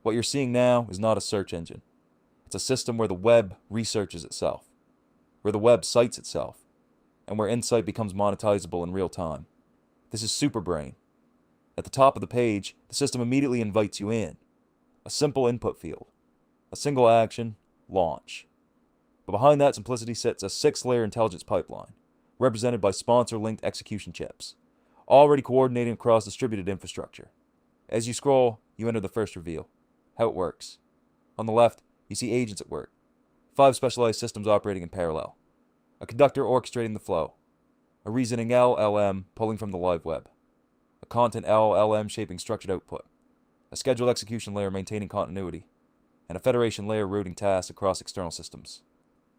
What you're seeing now is not a search engine. It's a system where the web researches itself, where the web cites itself, and where insight becomes monetizable in real time. This is SuperBrain. At the top of the page, the system immediately invites you in. A simple input field. A single action, launch. But behind that simplicity sits a 6-layer intelligence pipeline, represented by sponsor-linked execution chips, already coordinating across distributed infrastructure. As you scroll, you enter the first reveal. How it works. On the left, you see agents at work. 5 specialized systems operating in parallel. A conductor orchestrating the flow. A reasoning LLM pulling from the live web. A content LLM shaping structured output. A scheduled execution layer maintaining continuity. And a federation layer routing tasks across external systems.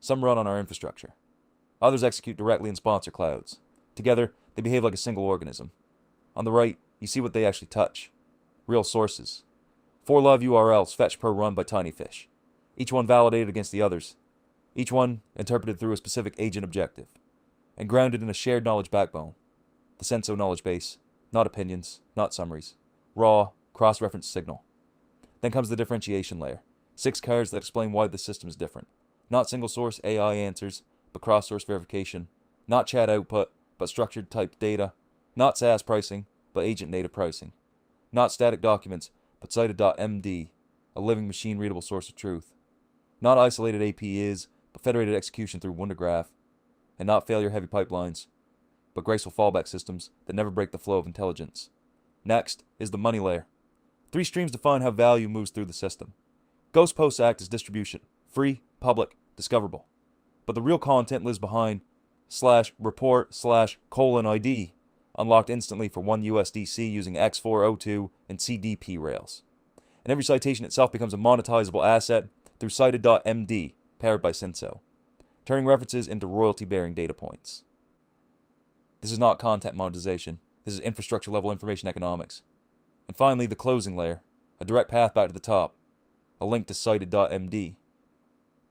Some run on our infrastructure. Others execute directly in sponsor clouds. Together, they behave like a single organism. On the right, you see what they actually touch. Real sources. 4 live URLs fetched per run by Tinyfish. Each one validated against the others. Each one interpreted through a specific agent objective. And grounded in a shared knowledge backbone. The Senso knowledge base. Not opinions, not summaries. Raw, cross-reference signal. Then comes the differentiation layer. 6 cards that explain why the system is different. Not single-source AI answers, but cross-source verification. Not chat output, but structured typed data. Not SaaS pricing, but agent-native pricing. Not static documents, but cited.md, a living machine-readable source of truth. Not isolated APIs, but federated execution through WonderGraph. And not failure-heavy pipelines, but graceful fallback systems that never break the flow of intelligence. Next is the money layer. 3 streams define how value moves through the system. Ghost posts act as distribution, free, public, discoverable. But the real content lives behind /report/:ID, unlocked instantly for 1 USDC using X402 and CDP rails. And every citation itself becomes a monetizable asset through cited.md, powered by Senso, turning references into royalty-bearing data points. This is not content monetization. This is infrastructure-level information economics. And finally, the closing layer, a direct path back to the top, a link to cited.md,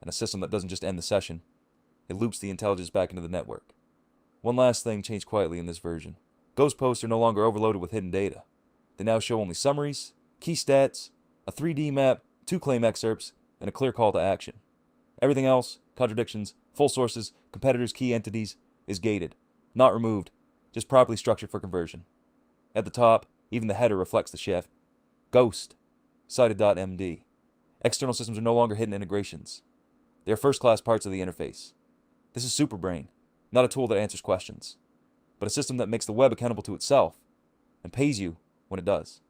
and a system that doesn't just end the session. It loops the intelligence back into the network. One last thing changed quietly in this version. Ghost posts are no longer overloaded with hidden data. They now show only summaries, key stats, a 3D map, 2 claim excerpts, and a clear call to action. Everything else, contradictions, full sources, competitors' key entities, is gated, not removed, just properly structured for conversion. At the top, even the header reflects the shift. Ghost, cited.md. External systems are no longer hidden integrations. They are first-class parts of the interface. This is SuperBrain, not a tool that answers questions, but a system that makes the web accountable to itself and pays you when it does.